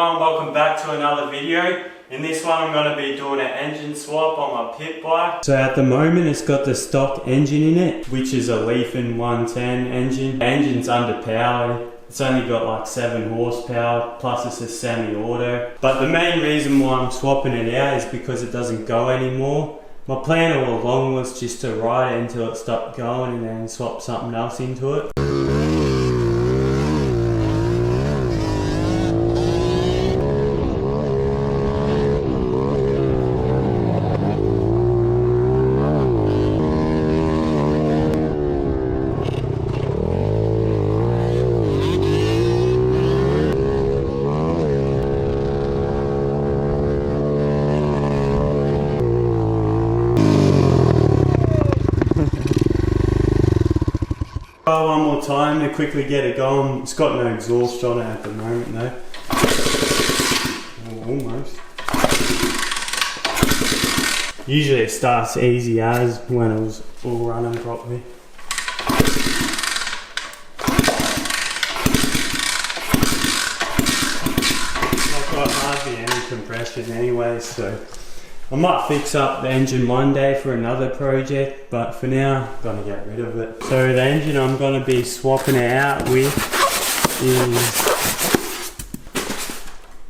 everyone, welcome back to another video. In this one I'm going to be doing an engine swap on my pit bike. So at the moment it's got the stock engine in it, which is a Leafin 110 engine. The engine's underpowered. It's only got like 7 horsepower, plus it's a semi-auto. But the main reason why I'm swapping it out is because it doesn't go anymore. My plan all along was just to ride it until it stopped going and then swap something else into it. One more time to quickly get it going. It's got no exhaust on it at the moment though. Oh, almost. Usually it starts easy as when it was all running properly. Not got hardly any compression anyway, so I might fix up the engine one day for another project, but for now, I'm gonna get rid of it. So the engine I'm gonna be swapping it out with is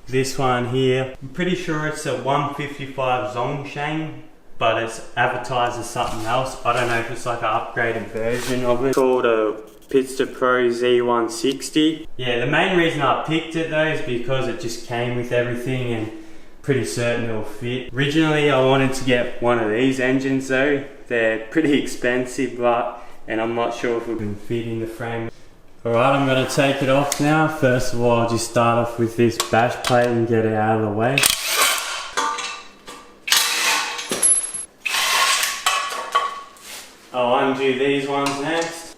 this one here. I'm pretty sure it's a 155 Zhongsheng, but it's advertised as something else. I don't know if it's like an upgraded version of it. It's called a Pitster Pro Z160. Yeah, the main reason I picked it though is because it just came with everything and pretty certain it'll fit. Originally I wanted to get one of these engines though. They're pretty expensive, and I'm not sure if it can fit in the frame. Alright, I'm going to take it off now. First of all, I'll just start off with this bash plate and get it out of the way. I'll undo these ones next.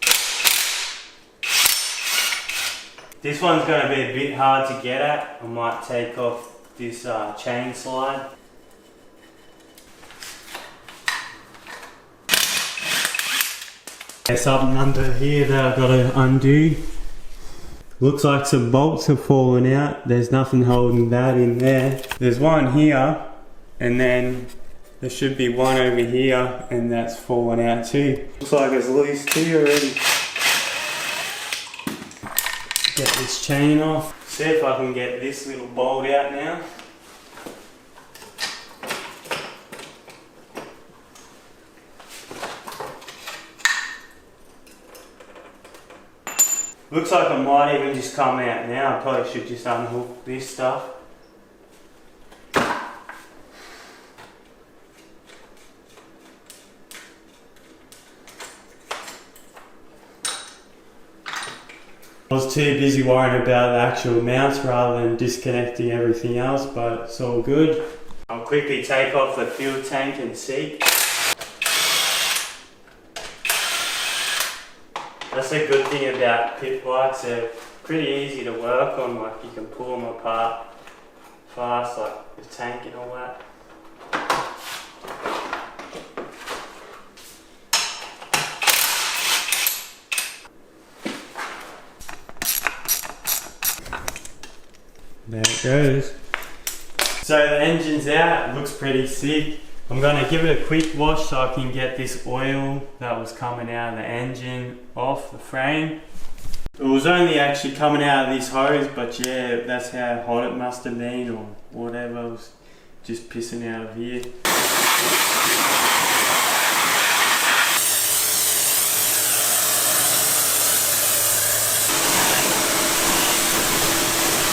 This one's going to be a bit hard to get at. I might take off this chain slide. There's something under here that I've got to undo. Looks like some bolts have fallen out. There's nothing holding that in there. There's one here, and then there should be one over here, and that's fallen out too. Looks like it's loose too already. Get this chain off. See if I can get this little bolt out now. Looks like it might even just come out now. I probably should just unhook this stuff. I was too busy worrying about the actual mounts rather than disconnecting everything else, but it's all good. I'll quickly take off the fuel tank and seat. That's a good thing about pit bikes, they're pretty easy to work on, like you can pull them apart fast, like the tank and all that. There it goes. So the engine's out, it looks pretty sick. I'm going to give it a quick wash so I can get this oil that was coming out of the engine off the frame. It was only actually coming out of this hose, but yeah, that's how hot it must have been or whatever. It was just pissing out of here.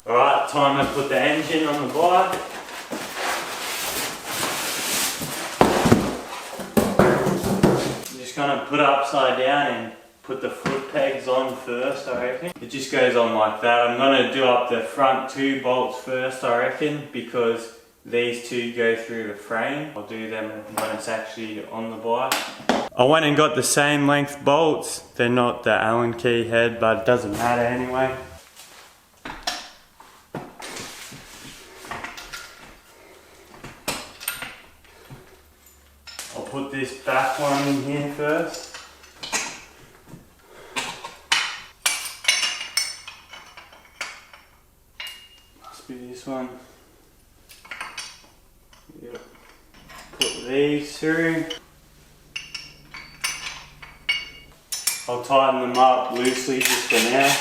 Alright, time to put the engine on the bike. Gonna put it upside down and put the foot pegs on first, I reckon. It just goes on like that. I'm gonna do up the front 2 bolts first, I reckon, because these 2 go through the frame. I'll do them when it's actually on the bike. I went and got the same length bolts. They're not the Allen key head, but it doesn't matter anyway. I'll put this back one in here first. Must Must be this one. Yep. Put these through. I'll tighten them up loosely just for now.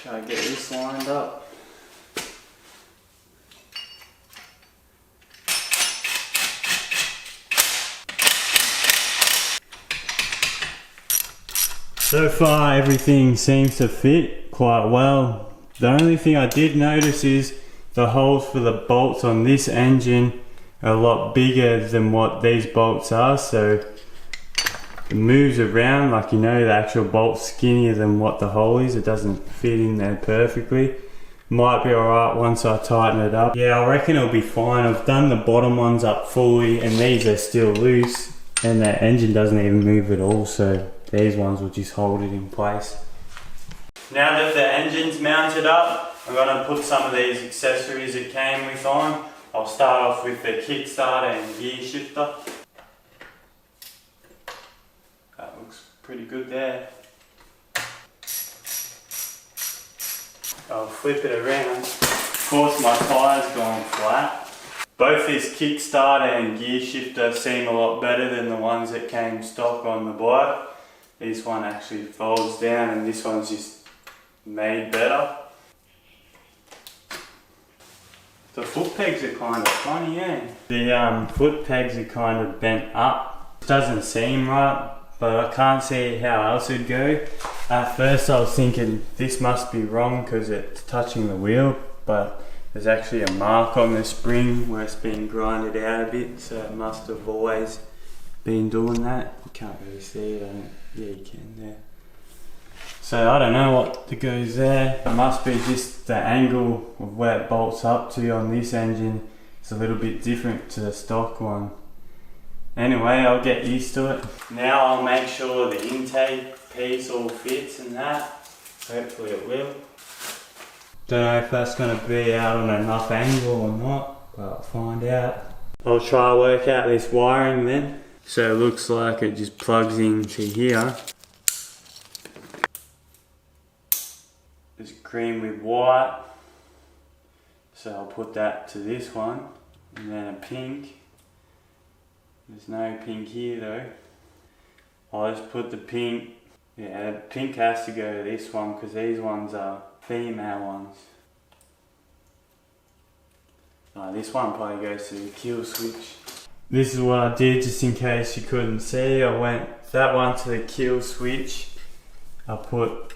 Try to get this lined up. So far everything seems to fit quite well. The only thing I did notice is the holes for the bolts on this engine are a lot bigger than what these bolts are, so it moves around, like, you know, the actual bolt's skinnier than what the hole is. It doesn't fit in there perfectly. Might be alright once I tighten it up. Yeah, I reckon it'll be fine. I've done the bottom ones up fully and these are still loose and the engine doesn't even move at all, so these ones will just hold it in place. Now that the engine's mounted up, I'm going to put some of these accessories it came with on. I'll start off with the kickstarter and gear shifter. That looks pretty good there. I'll flip it around. Of course my tyre's gone flat. Both this kickstarter and gear shifter seem a lot better than the ones that came stock on the bike. This one actually folds down and this one's just made better. The foot pegs are kind of funny, eh? The foot pegs are kind of bent up. It doesn't seem right, but I can't see how else it'd go. At first I was thinking this must be wrong because it's touching the wheel, but there's actually a mark on the spring where it's been grinded out a bit, so it must have always been doing that. You can't really see it, yeah you can there. So I don't know what goes there. It must be just the angle of where it bolts up to on this engine. It's a little bit different to the stock one. Anyway, I'll get used to it. Now I'll make sure the intake piece all fits and that. Hopefully it will. Don't know if that's going to be out on enough angle or not, but I'll find out. I'll try to work out this wiring then. So it looks like it just plugs into here. It's green with white. So I'll put that to this one. And then a pink. There's no pink here though. I'll just put the pink. Yeah, the pink has to go to this one because these ones are female ones. This one probably goes to the kill switch. This is what I did just in case you couldn't see. I went that one to the kill switch. I put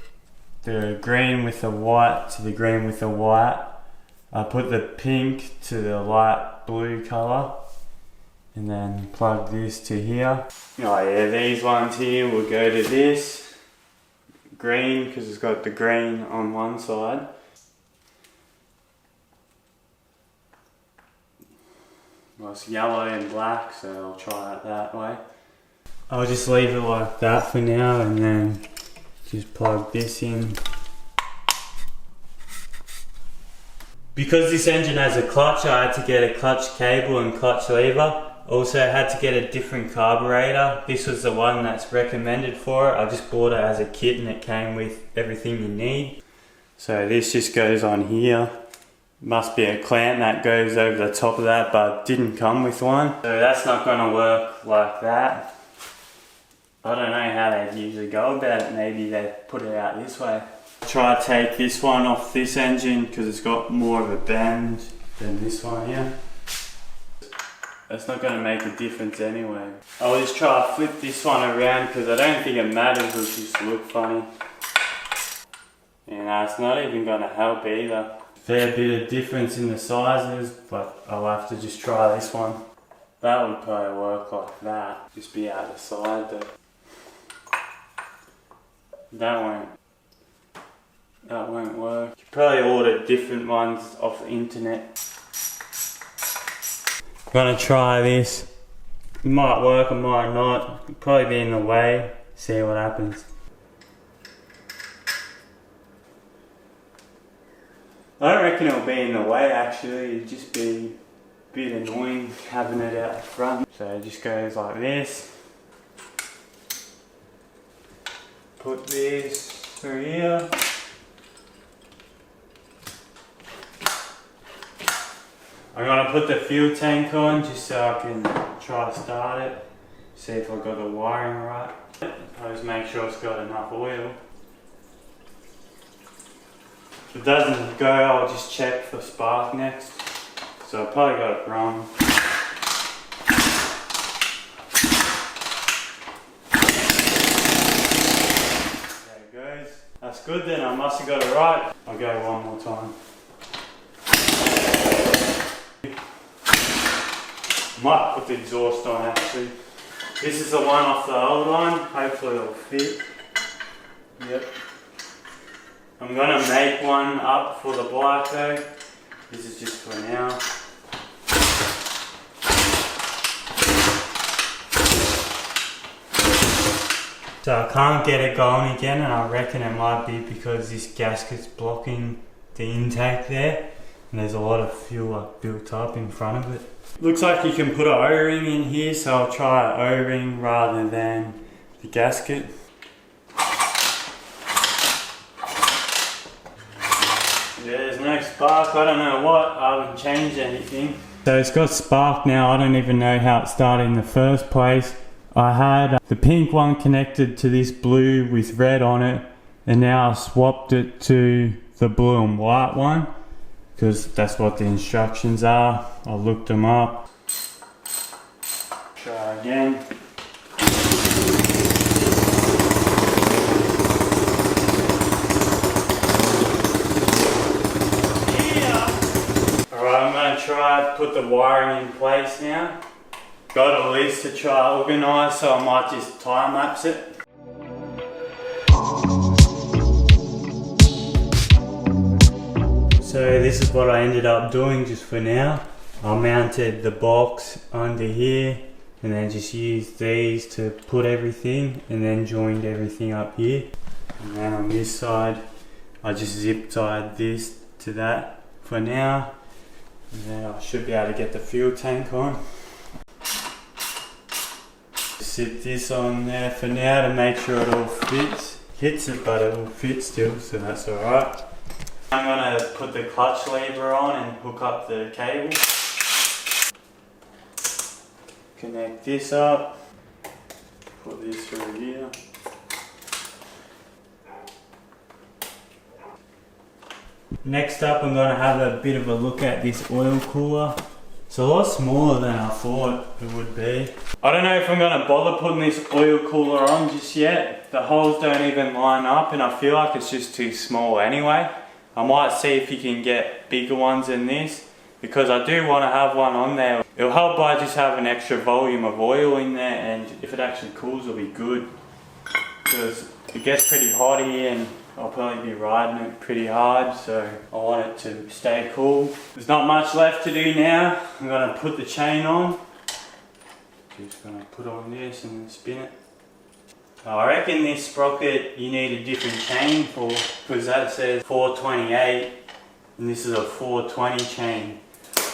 the green with the white to the green with the white. I put the pink to the light blue colour. And then plug this to here. Oh yeah, these ones here will go to this. Green, because it's got the green on one side. Well, it's yellow and black, so I'll try it that way. I'll just leave it like that for now and then just plug this in. Because this engine has a clutch, I had to get a clutch cable and clutch lever. Also had to get a different carburetor. This was the one that's recommended for it. I just bought it as a kit and it came with everything you need. So this just goes on here. Must be a clamp that goes over the top of that, but it didn't come with one. So that's not gonna work like that. I don't know how they usually go about it. Maybe they put it out this way. Try to take this one off this engine because it's got more of a bend than this one here. That's not going to make a difference anyway. I'll just try to flip this one around because I don't think it matters, it'll just look funny. And it's not even going to help either. Fair bit of difference in the sizes, but I'll have to just try this one. That would probably work like that. Just be out the side though. That won't work. You probably order different ones off the internet. I'm gonna try this. It might work, it might not. It'll probably be in the way. See what happens. I don't reckon it'll be in the way actually. It'd just be a bit annoying having it out the front. So it just goes like this. Put this through here. gonna put the fuel tank on just so I can try to start it. See if I got the wiring right. I'll just make sure it's got enough oil. If it doesn't go, I'll just check for spark next. So I probably got it wrong. There it goes. That's good then, I must have got it right. I'll go one more time. Might put the exhaust on actually. This is the one off the old one, hopefully it'll fit. Yep. I'm gonna make one up for the bike though. This is just for now. So I can't get it going again, and I reckon it might be because this gasket's blocking the intake there, and there's a lot of fuel built up in front of it. Looks like you can put an O-ring in here, so I'll try an O-ring rather than the gasket. There's no spark, I don't know what, I haven't changed anything. So it's got spark now, I don't even know how it started in the first place. I had the pink one connected to this blue with red on it, and now I swapped it to the blue and white one because that's what the instructions are. I looked them up. Try again. Alright, I'm going to try to put the wiring in place now. Got a list to try organise, so I might just time lapse it. So this is what I ended up doing just for now. I mounted the box under here and then just used these to put everything and then joined everything up here. And then on this side I just zip tied this to that for now. And then I should be able to get the fuel tank on. Sit this on there for now to make sure it all fits. Hits it, but it will fit still, so that's alright. I'm going to put the clutch lever on and hook up the cable. Connect this up. Put this through here. Next up, I'm going to have a bit of a look at this oil cooler. It's a lot smaller than I thought it would be. I don't know if I'm going to bother putting this oil cooler on just yet. The holes don't even line up and I feel like it's just too small anyway. I might see if you can get bigger ones than this because I do want to have one on there. It'll help by just having extra volume of oil in there, and if it actually cools it'll be good because it gets pretty hot here and I'll probably be riding it pretty hard, so I want it to stay cool. There's not much left to do now. I'm going to put the chain on. Just going to put on this and then spin it. I reckon this sprocket you need a different chain for, because that says 428 and this is a 420 chain.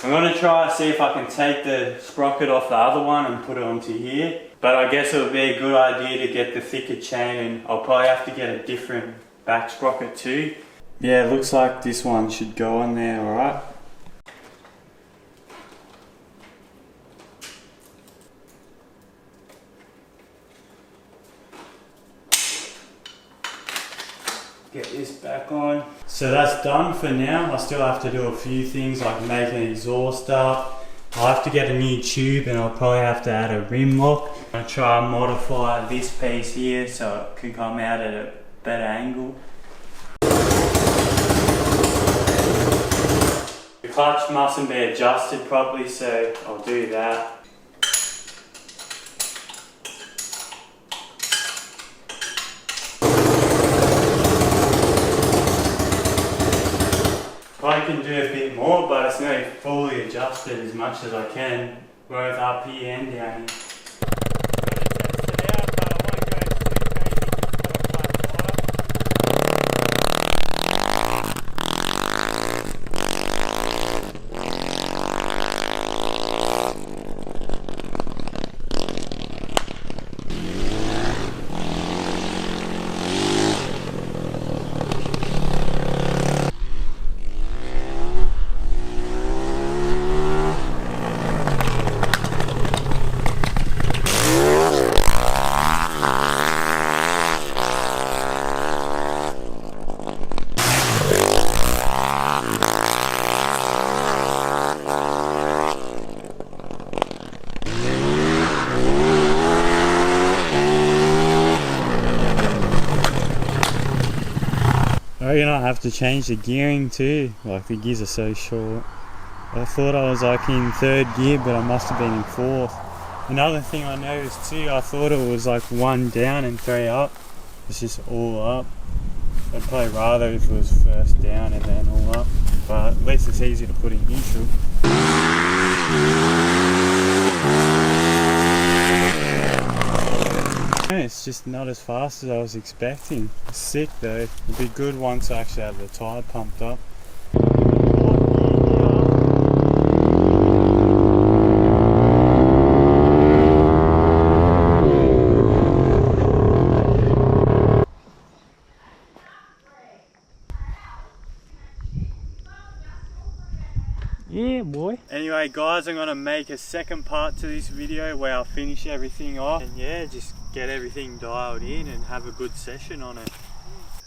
I'm going to try to see if I can take the sprocket off the other one and put it onto here, but I guess it would be a good idea to get the thicker chain, and I'll probably have to get a different back sprocket too. Yeah, it looks like this one should go on there, alright. Get this back on. So that's done for now. I still have to do a few things like make an exhaust up. I'll have to get a new tube and I'll probably have to add a rim lock. I'm going to try and modify this piece here so it can come out at a better angle. The clutch mustn't be adjusted properly, so I'll do that. I can do a bit more, but it's not fully adjusted as much as I can, both up here and down here. I reckon I have to change the gearing too, like the gears are so short. I thought I was like in 3rd gear, but I must have been in 4th. Another thing I noticed too, I thought it was like 1 down and 3 up. It's just all up. I'd probably rather if it was first down and then all up, but at least it's easy to put in neutral. It's just not as fast as I was expecting. It's sick though. It'd be good once I actually have the tyre pumped up. Yeah, boy. Anyway guys, I'm going to make a second part to this video where I'll finish everything off and yeah, just get everything dialed in and have a good session on it.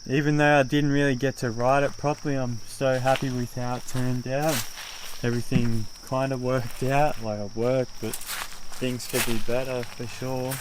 Even though I didn't really get to ride it properly, I'm so happy with how it turned out. Everything kind of worked out, like it worked, but things could be better for sure.